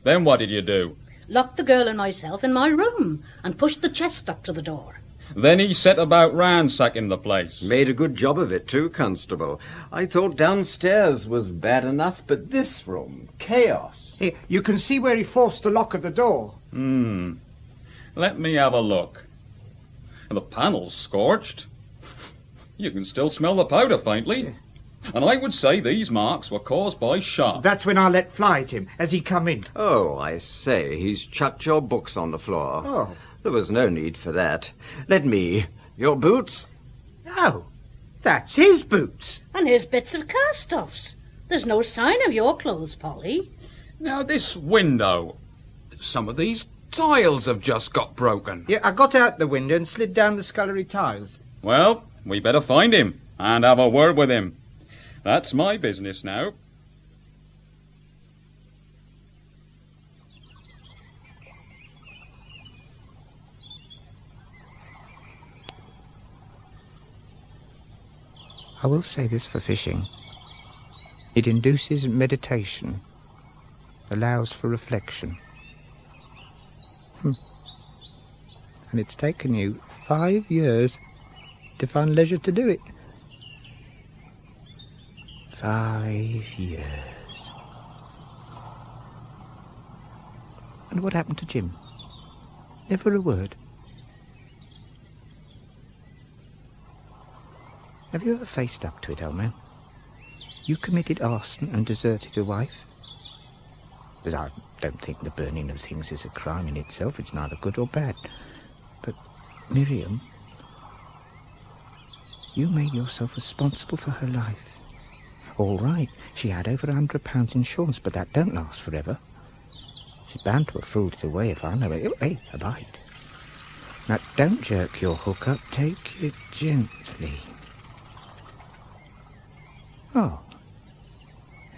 Then what did you do? Locked the girl and myself in my room and pushed the chest up to the door. Then he set about ransacking the place. Made a good job of it too, Constable. I thought downstairs was bad enough, but this room, chaos. Here, you can see where he forced the lock of the door. Let me have a look. The panel's scorched. You can still smell the powder faintly. Yeah. And I would say these marks were caused by shot. That's when I let fly at him, as he come in. Oh, I say, he's chucked your books on the floor. Oh. There was no need for that. Let me. Your boots? Oh, that's his boots. And his bits of cast-offs. There's no sign of your clothes, Polly. Now, this window. Some of these tiles have just got broken. Yeah, I got out the window and slid down the scullery tiles. Well, we better find him and have a word with him. That's my business now. I will say this for fishing. It induces meditation, allows for reflection. And it's taken you 5 years to find leisure to do it. 5 years. And what happened to Jim? Never a word. Have you ever faced up to it, old man? You committed arson and deserted a wife? But I don't think the burning of things is a crime in itself. It's neither good or bad. But, Miriam, you made yourself responsible for her life. All right, she had over £100 insurance, but that don't last forever. She's bound to have fooled it away if I know it. Hey, a bite. Now, don't jerk your hook up. Take it gently. Oh,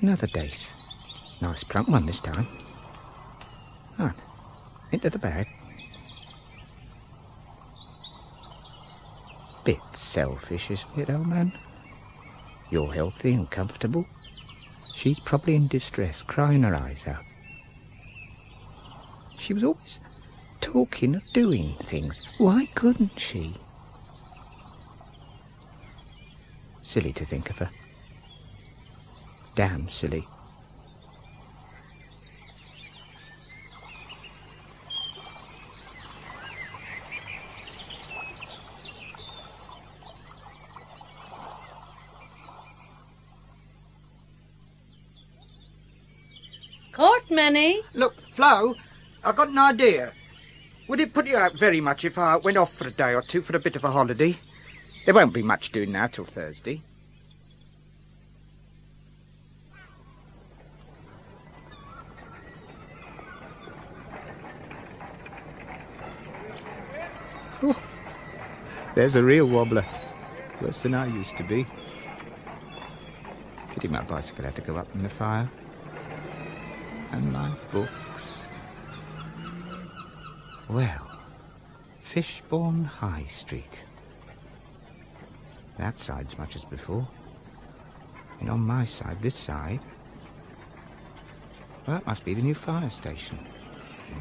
another dace. Nice plump one this time. On, into the bag. Bit selfish, isn't it, old man? You're healthy and comfortable. She's probably in distress, crying her eyes out. She was always talking of doing things. Why couldn't she? Silly to think of her. Damn silly. Court many. Look, Flo, I got an idea. Would it put you out very much if I went off for a day or two for a bit of a holiday? There won't be much doing now till Thursday. Oh, there's a real wobbler. Worse than I used to be. Pity my bicycle had to go up in the fire. And my books. Well, Fishbourne High Street. That side's much as before. And on my side, this side... Well, that must be the new fire station.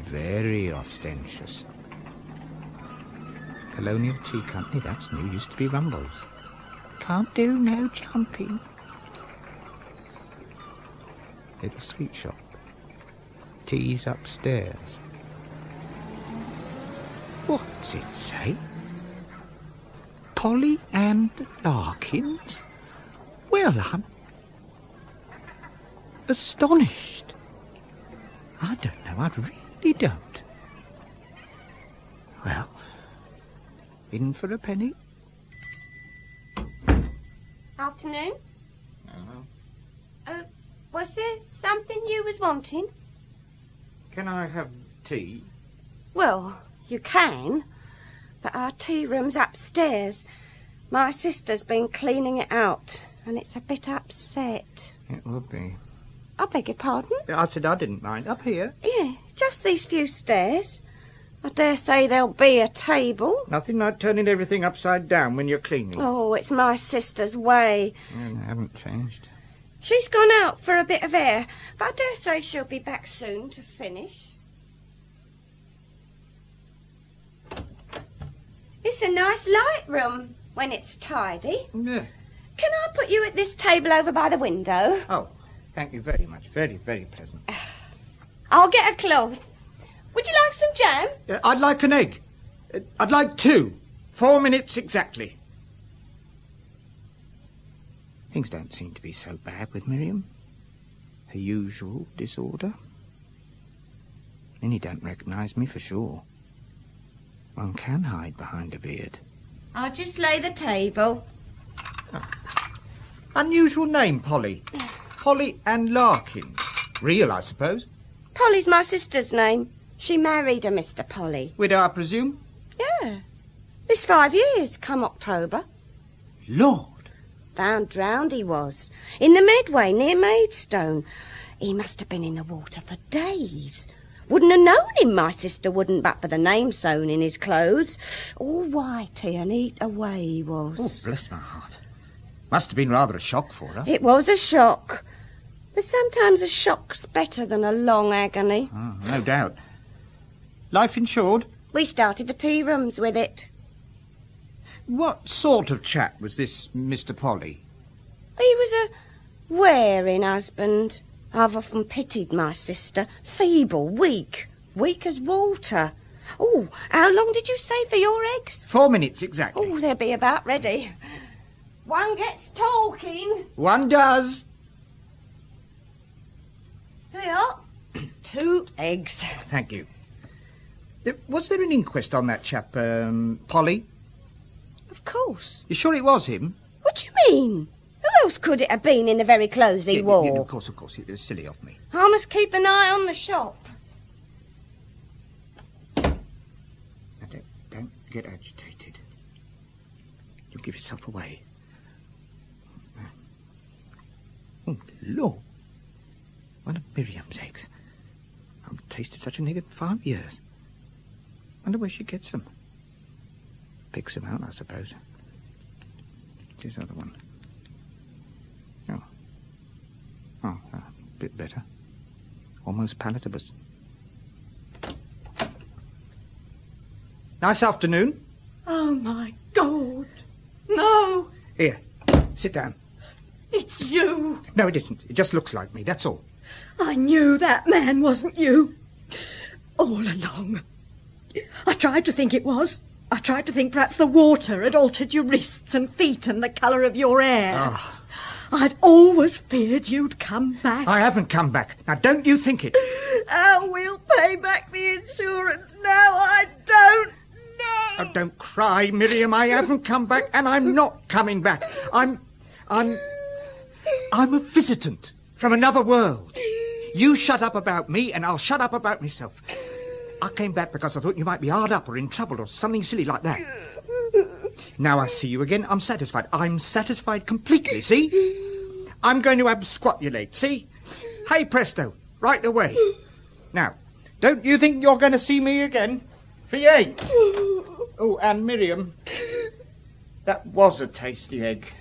Very ostentatious. Colonial Tea Company, that's new. Used to be Rumbles. Can't do no jumping. Little sweet shop. Tea's upstairs. What's it say? Polly and Larkins? Well, I'm astonished. I don't know, I really don't. Well, in for a penny. Afternoon. Was there something you was wanting? Can I have tea? Well, you can, but our tea room's upstairs. My sister's been cleaning it out, and it's a bit upset. It would be. I beg your pardon? I said I didn't mind. Up here? Yeah, just these few stairs. I dare say there'll be a table. Nothing like turning everything upside down when you're cleaning. Oh, it's my sister's way. I haven't changed. She's gone out for a bit of air, but I dare say she'll be back soon to finish. It's a nice light room when it's tidy. Yeah. Can I put you at this table over by the window? Oh, thank you very much. Very, very pleasant. I'll get a cloth. Would you like some jam? I'd like an egg. I'd like 2. 4 minutes exactly. Things don't seem to be so bad with Miriam. Her usual disorder. Minnie don't recognise me for sure. One can hide behind a beard. I'll just lay the table. Oh. Unusual name, Polly. Polly and Larkins. Real, I suppose. Polly's my sister's name. She married a Mr Polly. Widow, I presume? Yeah. This 5 years, come October. Lord! Found drowned he was. In the Medway, near Maidstone. He must have been in the water for days. Wouldn't have known him, my sister wouldn't, but for the name sewn in his clothes. All whitey and eat away he was. Oh, bless my heart. Must have been rather a shock for her. It was a shock. But sometimes a shock's better than a long agony. Oh, no doubt. Life insured? We started the tea rooms with it. What sort of chap was this Mr Polly? He was a wearing husband. I've often pitied my sister. Feeble, weak as water. Oh, how long did you say for your eggs? 4 minutes exactly. Oh, they'll be about ready. One gets talking. One does. Here you are. 2 eggs. Thank you. Was there an inquest on that chap, Polly? Of course. You sure it was him? What do you mean? Who else could it have been in the very clothes he wore? Yeah, of course. It was silly of me. I must keep an eye on the shop. Now, don't get agitated. You'll give yourself away. Oh, Lord. One of Miriam's eggs. I haven't tasted such an egg in 5 years. Wonder where she gets them. Picks them out, I suppose. This other one. Oh, a bit better. Almost palatable. Nice afternoon. Oh, my God. No. Here, sit down. It's you. No, it isn't. It just looks like me, that's all. I knew that man wasn't you. All along. I tried to think it was. I tried to think perhaps the water had altered your wrists and feet and the colour of your hair. Ah. I'd always feared you'd come back. I haven't come back. Now, don't you think it. How we'll pay back the insurance now, I don't know. Oh, don't cry, Miriam. I haven't come back, and I'm not coming back. I'm a visitant from another world. You shut up about me, and I'll shut up about myself. I came back because I thought you might be hard up or in trouble or something silly like that. Now I see you again, I'm satisfied. I'm satisfied completely, see? I'm going to absquatulate, see? Hey, presto, right away. Now, don't you think you're going to see me again? For you ain't. Oh, and Miriam, that was a tasty egg.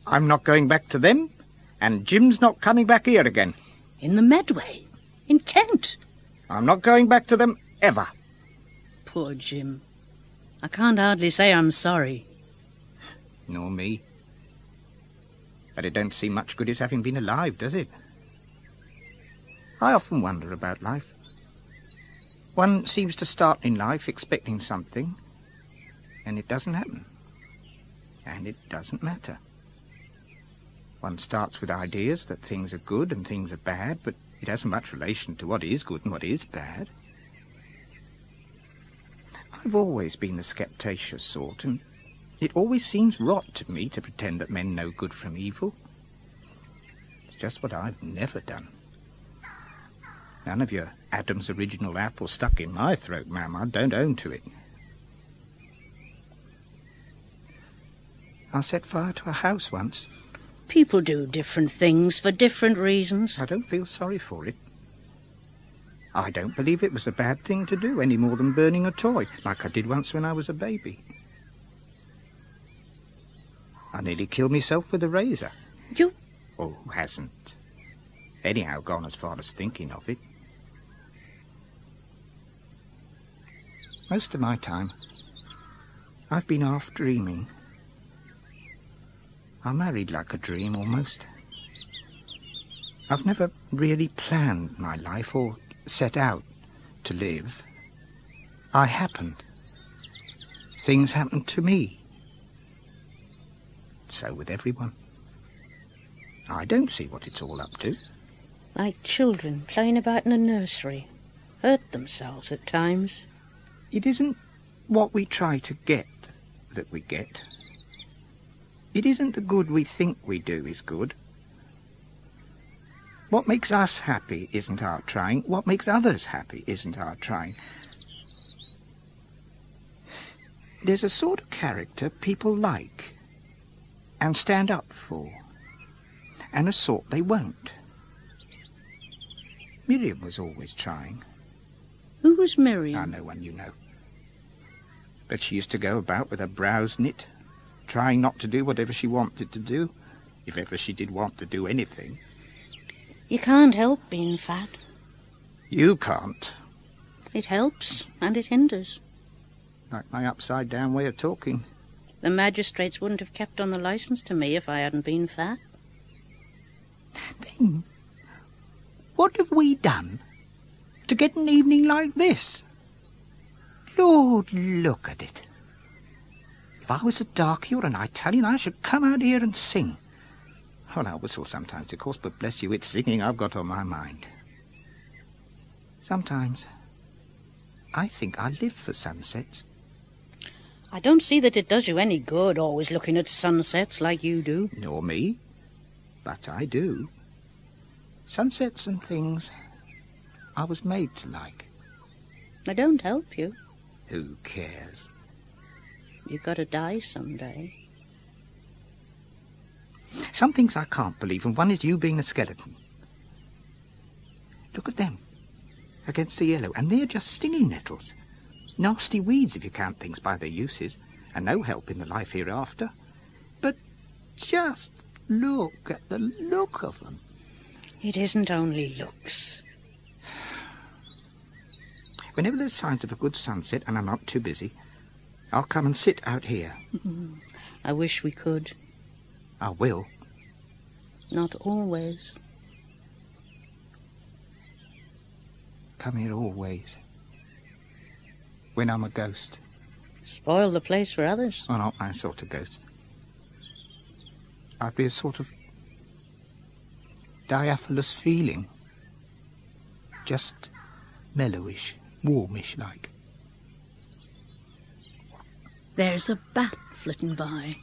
I'm not going back to them, and Jim's not coming back here again. In the Medway? In Kent? I'm not going back to them ever. Poor Jim. I can't hardly say I'm sorry. Nor me. But it don't seem much good his having been alive, does it? I often wonder about life. One seems to start in life expecting something, and it doesn't happen. And it doesn't matter. One starts with ideas that things are good and things are bad, but it hasn't much relation to what is good and what is bad. I've always been the skeptatious sort, and it always seems rot to me to pretend that men know good from evil. It's just what I've never done. None of your Adam's original apple stuck in my throat, ma'am. I don't own to it. I set fire to a house once. People do different things for different reasons. I don't feel sorry for it. I don't believe it was a bad thing to do, any more than burning a toy, like I did once when I was a baby. I nearly killed myself with a razor. You? Oh, who hasn't? Anyhow, gone as far as thinking of it. Most of my time, I've been half dreaming. I married like a dream, almost. I've never really planned my life or set out to live. I happened. Things happened to me. So with everyone. I don't see what it's all up to. Like children playing about in a nursery. Hurt themselves at times. It isn't what we try to get that we get. It isn't the good we think we do is good. What makes us happy isn't our trying. What makes others happy isn't our trying. There's a sort of character people like and stand up for, and a sort they won't. Miriam was always trying. Who was Miriam? No one you know. But she used to go about with her brows knit, trying not to do whatever she wanted to do, if ever she did want to do anything. You can't help being fat. You can't. It helps and it hinders. Like my upside-down way of talking. The magistrates wouldn't have kept on the licence to me if I hadn't been fat. Then, what have we done to get an evening like this? Lord, look at it. If I was a darkie or an Italian, I should come out here and sing. Well, I whistle sometimes, of course, but bless you, it's singing I've got on my mind. Sometimes I think I live for sunsets. I don't see that it does you any good always looking at sunsets like you do. Nor me, but I do. Sunsets and things I was made to like. I don't help you. Who cares? You've got to die someday. Some things I can't believe, and one is you being a skeleton. Look at them, against the yellow, and they're just stinging nettles. Nasty weeds if you count things by their uses, and no help in the life hereafter. But just look at the look of them. It isn't only looks. Whenever there's signs of a good sunset and I'm not too busy, I'll come and sit out here. I wish we could. I will. Not always. Come here always. When I'm a ghost. Spoil the place for others. Oh, not my sort of ghost. I'd be a sort of diaphanous feeling. Just mellowish, warmish like. There's a bat flitting by.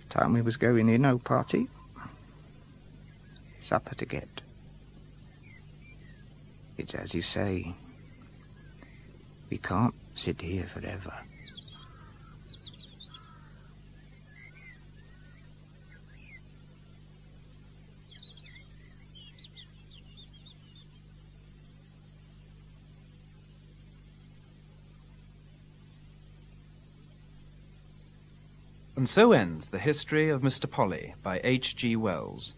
Time we was going in, no party. Supper to get. It's as you say. We can't sit here forever. And so ends the history of Mr. Polly by H.G. Wells.